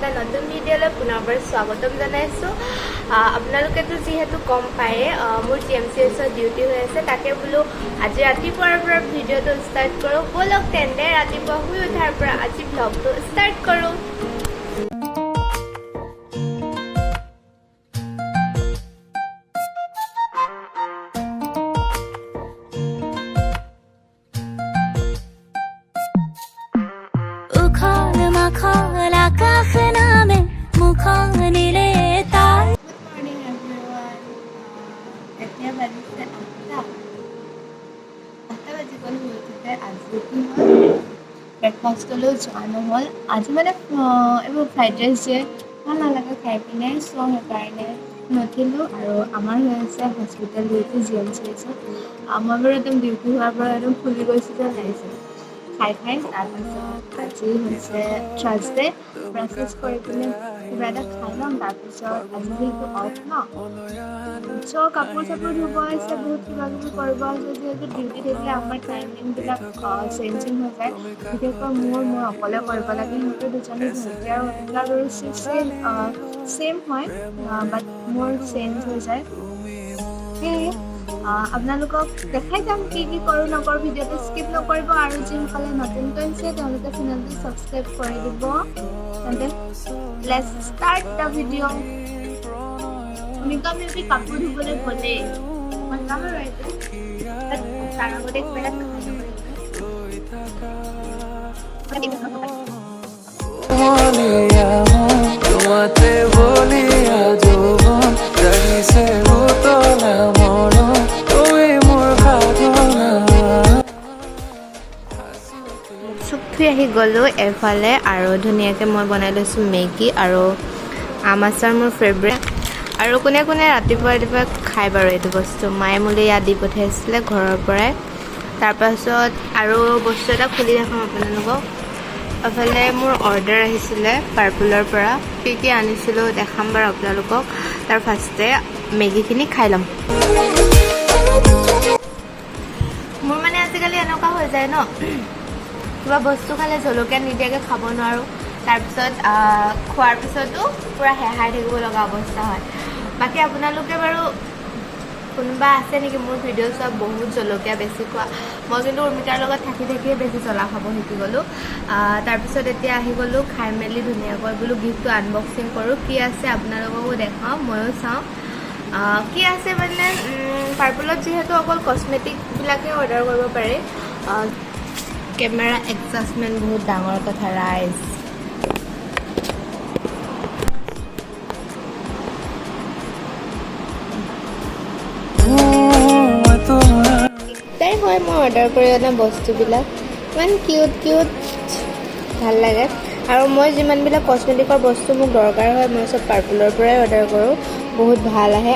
এটা নতুন ভিডিঅ'লৈ পুনৰবাৰ স্বাগতম জনাইছোঁ। আপোনালোকেতো যিহেতু গম পায়ে মোৰ GMCH ডিউটি হৈ আছে, তাকে বোলো আজি ৰাতিপুৱাৰ পৰা ভিডিঅ'টো ষ্টাৰ্ট কৰোঁ। ব'লক তেন্তে ৰাতিপুৱা শুই উঠাৰ পৰা আজি ব্লগটো ষ্টাৰ্ট কৰোঁ। ব্ৰেকফাষ্টলৈ যোৱা নহ'ল আজি, মানে এইবোৰ ফ্ৰাইড ৰাইচ যে ভাল নালাগে খাই পিনে, চ' সেইকাৰণে নুঠিলোঁ। আৰু আমাৰ হৈ আছে হস্পিটেল ডিউটি GMCH। মই বাৰু একদম ডিউটি হোৱাৰ পৰা একদম ফুলি গৈছোঁ যেন লাগিছে খাই। তাৰপিছত আজি হৈছে থাৰ্ছডে, ব্ৰেকফাষ্ট কৰি পিনে কিবা এটা খাই ল'ম। তাৰপিছত আজি যিহেতু অফ ন, চ' কাপোৰ চাপোৰ ধুব আছে, বহুত কিবা কিবি কৰিব আছে। যিহেতু ডিউটি থাকিলে আমাৰ টাইমিংবিলাক চেঞ্জিং হৈ যায়, বিশেষকৈ মই অকলে কৰিব লাগে। সিহঁতৰ দুজনী ভণ্টি আৰু সিহঁতৰ আৰু ছেম হয়, বাট মোৰ চেঞ্জ হৈ যায়। সেয়ে আপোনালোকক দেখাই যাম কি কৰোঁ নকৰোঁ। ভিডিঅ'টো স্কিপ নকৰিব, আৰু যিসকলে নতুনকৈ আছে তেওঁলোকে চেনেলটো ছাবস্ক্ৰাইব কৰি দিব। তেন্তে লেটছ ষ্টাৰ্ট দ্য ভিডিঅ'। আমি কাপোৰ ধুবলৈ গ'লেই মই যাম আৰু এইটো তাৰ আগতে কিবা এটা খাই ল'ব লাগিব। চুপি আহি গ'লোঁ এফালে, আৰু ধুনীয়াকৈ মই বনাই লৈছোঁ মেগী আৰু আম আচাৰ, মোৰ ফেভৰেট। আৰু কোনে কোনে ৰাতিপুৱা খাই বাৰু এইটো বস্তু, মায়ে মোলৈ ইয়াত দি পঠাইছিলে ঘৰৰ পৰাই। তাৰপাছত আৰু বস্তু এটা খুলি দেখাম আপোনালোকক। এফালে মোৰ অৰ্ডাৰ আহিছিলে পাৰ্পলৰ পৰা, কি আনিছিলোঁ দেখাম বাৰু আপোনালোকক। তাৰ ফাৰ্ষ্টে মেগীখিনি খাই ল'ম। মোৰ মানে আজিকালি এনেকুৱা হৈ যায় ন, কিবা বস্তু খালে জলকীয়া নিদিয়াকৈ খাব নোৱাৰোঁ। তাৰপিছত খোৱাৰ পিছতো পূৰা হেহাই থাকিব লগা অৱস্থা হয়। বাকী আপোনালোকে বাৰু কোনোবা আছে নেকি মোৰ ভিডিঅ' চোৱা বহুত জলকীয়া বেছি খোৱা? মই কিন্তু উৰ্মিতাৰ লগত থাকিয়ে বেছি জ্বলা খাব শিকি গ'লোঁ। তাৰপিছত এতিয়া আহি গ'লোঁ খাই মেলি ধুনীয়াকৈ বোলো গিফ্টটো আনবক্সিং কৰোঁ। কি আছে আপোনালোককো দেখাওঁ, ময়ো চাওঁ কি আছে। মানে পাৰ্পলত যিহেতু অকল কছমেটিকবিলাকে অৰ্ডাৰ কৰিব পাৰে। কেমেৰা এডজাষ্টমেণ্ট বহুত ডাঙৰ কথা ৰাইজ। তাই হয় মই অৰ্ডাৰ কৰি অনা বস্তুবিলাক ইমান কিউট ভাল লাগে। আৰু মই যিমানবিলাক কছমেটিকৰ বস্তু মোক দৰকাৰ হয় মই চব পাৰ্পলৰ পৰাই অৰ্ডাৰ কৰোঁ, বহুত ভাল আহে।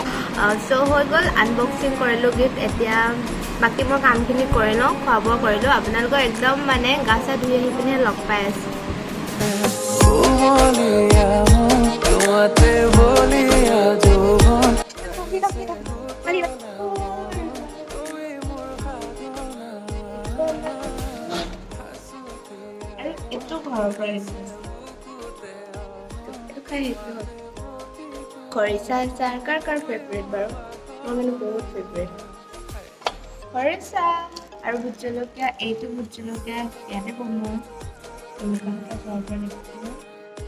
চ' হৈ গ'ল আনবক্সিং কৰিলোঁ গিফ্ট। এতিয়া বাকী মই কামখিনি কৰি লওঁ, খোৱা বোৱা কৰিলোঁ। আপোনালোকক একদম মানে গা চা ধুই আহি পিনে লগ পাই আছোঁ। এইটো ঘৰৰ পৰা খৰিচা আচাৰ কাৰ ফেভৰেট বাৰু? মোৰ মানে বহুত ফেভৰেট খৰিচা আৰু ভোট জলকীয়া। এইটো ভোট জলকীয়া ইয়াতে বনোৱা ঘৰৰ পৰা নিছিলোঁ।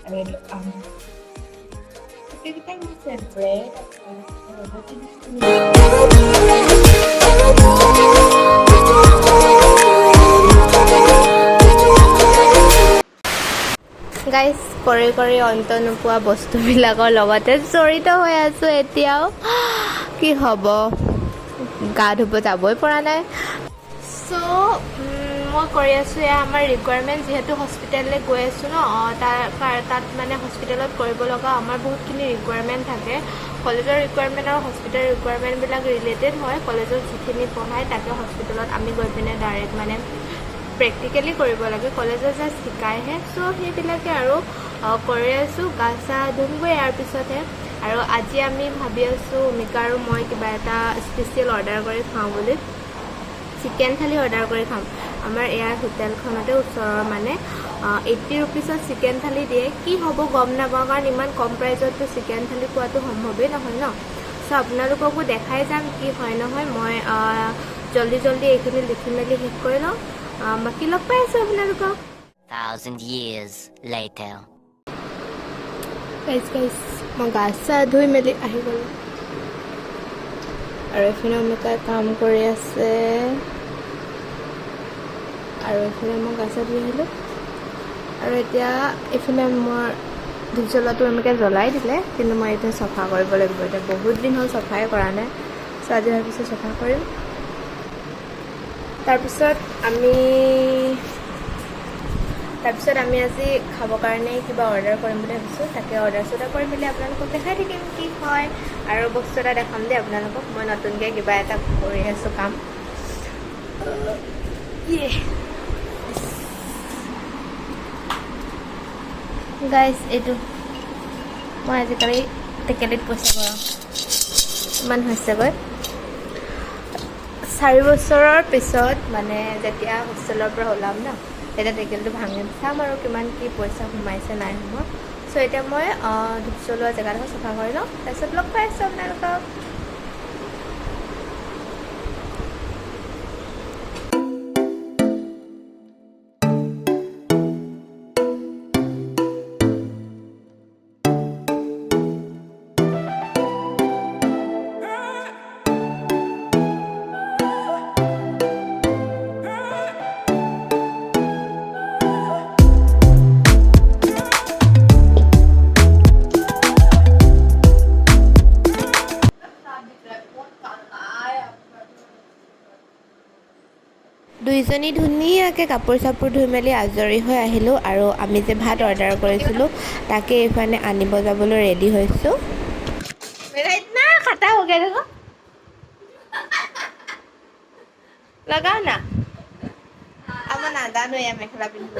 আৰু এইটো আম, গোটেইকেইটাই মোৰ ফেভৰেট। গাইজ কৰি অন্ত নোপোৱা বস্তুবিলাকৰ লগতে জড়িত হৈ আছোঁ এতিয়াও। কি হ'ব, গা ধুব যাবই পৰা নাই। চ' মই কৰি আছোঁ এয়া আমাৰ ৰিকুৱাৰমেণ্ট। যিহেতু হস্পিটেললৈ গৈ আছোঁ ন, তাত মানে হস্পিটেলত কৰিব লগা আমাৰ বহুতখিনি ৰিকুৱাৰমেণ্ট থাকে। কলেজৰ ৰিকুৱাৰমেণ্ট আৰু হস্পিটেল ৰিকুৱাৰমেণ্টবিলাক ৰিলেটেড হয়। কলেজত যিখিনি পঢ়ায় তাকে হস্পিটেলত আমি গৈ পিনে ডাইৰেক্ট মানে প্ৰেক্টিকেলি কৰিব লাগে। কলেজত জাষ্ট শিকায়হে। চ' সেইবিলাকে আৰু কৰি আছোঁ। গা চা ধুমগৈ ইয়াৰ পিছতহে। আৰু আজি আমি ভাবি আছোঁ অমিকা আৰু মই কিবা এটা স্পেচিয়েল অৰ্ডাৰ কৰি খাওঁ বুলি। চিকেন থালি অৰ্ডাৰ কৰি খাম। আমাৰ এয়াৰ হোটেলখনতে ওচৰৰ মানে 80 ৰুপিছত চিকেন থালি দিয়ে। কি হ'ব গম নাপাওঁ, কাৰণ ইমান কম প্ৰাইজততো চিকেন থালি খোৱাটো সম্ভৱেই নহয় ন। চ' আপোনালোককো দেখাই যাম কি হয় নহয়। মই জল্দি এইখিনি লিখি মেলি শেষ কৰি লওঁ, বাকী লগ পাই আছোঁ আপোনালোকক। 1,000 years later. গাইজ মই গা চা ধুই মেলি আহি গ'লোঁ, আৰু এইফালে অমিতাই কাম কৰি আছে, আৰু এইফালে মই গা চা ধুই আহিলোঁ। আৰু এতিয়া এইফালে মোৰ ধূপ জ্বলোৱাটো এনেকৈ জ্বলাই দিলে, কিন্তু মই এতিয়া চফা কৰিব লাগিব। এতিয়া বহুত দিন হ'ল চফাই কৰা নাই, চ' আজি ভাবিছোঁ চফা কৰিম। তাৰপিছত আমি আজি খাবৰ কাৰণে কিবা অৰ্ডাৰ কৰিম বুলি ভাবিছোঁ। তাকে অৰ্ডাৰ কৰি মেলি আপোনালোকক দেখাই থাকিম কি হয়, আৰু বস্তু এটা দেখাম দেই আপোনালোকক। মই নতুনকৈ কিবা এটা কৰি আছোঁ কাম। গাইজ এইটো মই আজিকালি টেকেলিত পইচা ভৰাওঁ, ইমান হৈছেগৈ। 4 বছৰৰ পিছত মানে যেতিয়া হোষ্টেলৰ পৰা ওলাম ন, তেতিয়া টেকেলিটো ভাঙি চাম আৰু কিমান কি পইচা সোমাইছে নাই সোমোৱা। চ' এতিয়া মই ধূপ জ্বলোৱা জেগাডোখৰ চফা কৰি লওঁ, তাৰপিছত লগ পাই আছোঁ আপোনালোকক। দুইজনী ধুনীয়াকৈ কাপোৰ চাপোৰ ধুই মেলি আজৰি হৈ আহিলোঁ, আৰু আমি যে ভাত অৰ্ডাৰ কৰিছিলোঁ তাকে এইফালে আনিব যাবলৈ ৰেডি হৈছোঁ। লগাও না, আমাৰ নাজানো এয়া মেখেলা পিন্ধিব।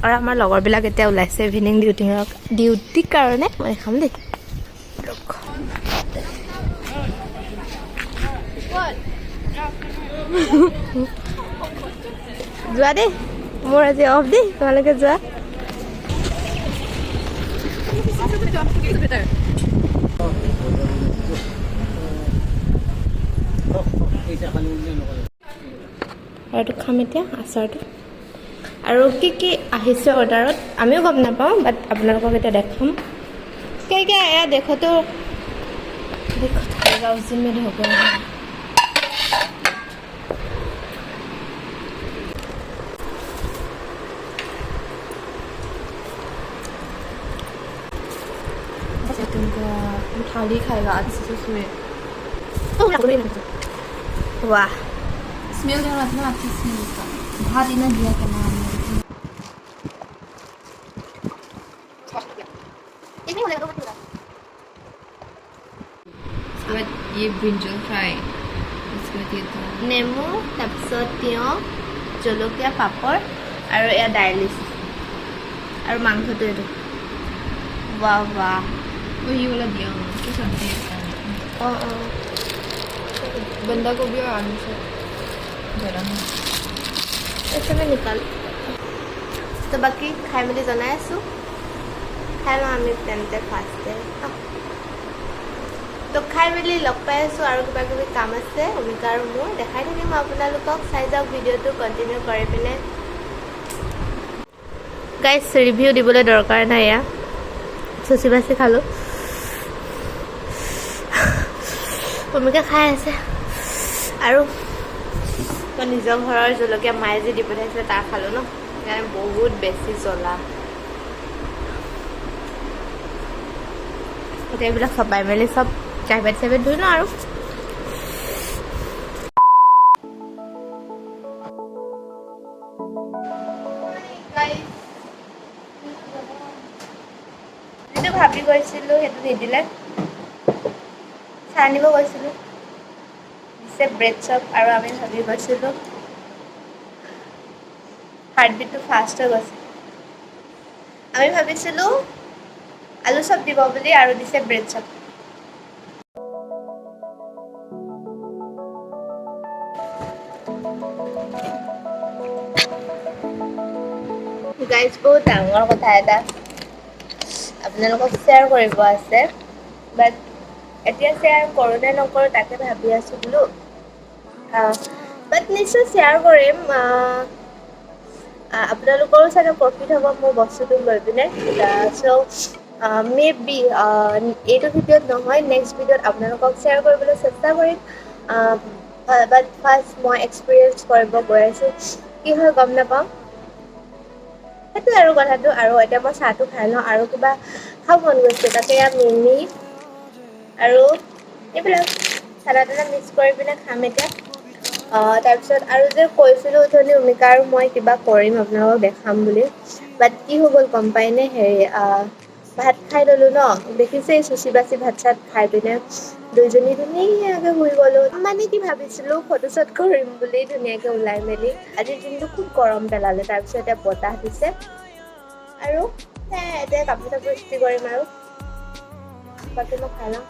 আৰু আমাৰ লগৰবিলাক এতিয়া ওলাইছে ইভিনিং ডিউটিৰ কাৰণে। মই দেখাম দেই, যোৱা দেই, মোৰ আজি অফ দেই, তোমালোকে যোৱা। আৰু এইটো খাম এতিয়া, আচাৰটো। আৰু কি কি আহিছে অৰ্ডাৰত আমিও গম নাপাওঁ, বাট আপোনালোকক এতিয়া দেখাম। এয়া দেখোতো হ'ব। थाली खाएगा आज से उसमें। वाह, स्मेल देना इतना अच्छा स्मेल का। भात इतना दिया करना हमने। इसके बाद ये ब्रिंजल फ्राई, इसके बाद ये नेमू, তাৰপিছত তিয়ঁহ, জলকীয়া, পাপৰ, আৰু এয়া দাইল আৰু মাংসটো এইটো। वाह वाह, वो ये वाला दिया हूँ तो सब्जी बंदा गोभी और आलू से गरम ऐसे में निकाल। तो बाकी खाई मेली जनाई आছোঁ, খাই লওঁ আমি তেন্তে ফাৰ্ষ্টে। তো খাই মেলি লগ পাই আছোঁ, আৰু কিবা কিবি কাম আছে অমিকা আৰু মোৰ, দেখাই থাকিম আপোনালোকক। চাই যাওক ভিডিঅ'টো কণ্টিনিউ কৰি পিনে। গাইজ ৰিভিউ দিবলৈ দৰকাৰ নাই, এয়া চুচি বাচি খালোঁ। অমিকা খাই আছে, আৰু মই নিজৰ ঘৰৰ জলকীয়া মায়ে যি দি পঠাইছিলে তাৰ খালোঁ ন, সেইকাৰণে বহুত বেছি জ্বলা। এতিয়া এইবিলাক চপাই মেলি চব কাৰ্পেট চাৰ্পেট ধুই লওঁ আৰু। যিটো ভাবি গৈছিলোঁ সেইটো নিদিলে, চাহ আনিব গৈছিলোঁ দিছে ব্ৰেড চপ আৰু আমি ভাবি গৈছিলোঁ হাৰ্টবিটটো ফাষ্ট হৈ গৈছে আমি ভাবিছিলোঁ আলু চপ দিব বুলি আৰু দিছে ব্ৰেড চপ গাইজ বহুত ডাঙৰ কথা এটা আপোনালোকক শ্বেয়াৰ কৰিব আছে বাট এতিয়া শ্বেয়াৰ কৰোঁ নে নকৰোঁ তাকে ভাবি আছোঁ বোলো বাট নিশ্চয় শ্বেয়াৰ কৰিম আপোনালোকৰো চাগে প্ৰফিট হ'ব মোৰ বস্তুটো লৈ পিনে চ' মে বি এইটো ভিডিঅ'ত নহয় নেক্সট ভিডিঅ'ত আপোনালোকক শ্বেয়াৰ কৰিবলৈ চেষ্টা কৰিম বাট ফাৰ্ষ্ট মই এক্সপিৰিয়েঞ্চ কৰিব গৈ আছোঁ কি হয় গম নাপাওঁ সেইটোৱে আৰু কথাটো আৰু এতিয়া মই চাহটো খাই লওঁ আৰু কিবা খাব মন গৈছে তাতে মিমি আৰু এইবিলাক চানা তানা মিক্স কৰি পিনে খাম এতিয়া তাৰপিছত আৰু যে কৈছিলোঁ উঠনি উমিকা আৰু মই কিবা কৰিম আপোনালোকক দেখাম বুলি বাট কি হৈ গ'ল গম পায়নে হেৰি ভাত খাই ল'লোঁ ন দেখিছেই চুচি বাচি ভাত চাত খাই পিনে দুইজনী ধুনীয়াকৈ শুই গ'লোঁ মানে কি ভাবিছিলোঁ ফটো শ্বট কৰিম বুলি ধুনীয়াকৈ ওলাই মেলি আজিৰ দিনটো খুব গৰম পেলালে তাৰপিছত এতিয়া বতাহ দিছে আৰু এতিয়া কাপোৰ চাপোৰ ইস্ত্ৰি কৰিম আৰু বাকী মই খাই লওঁ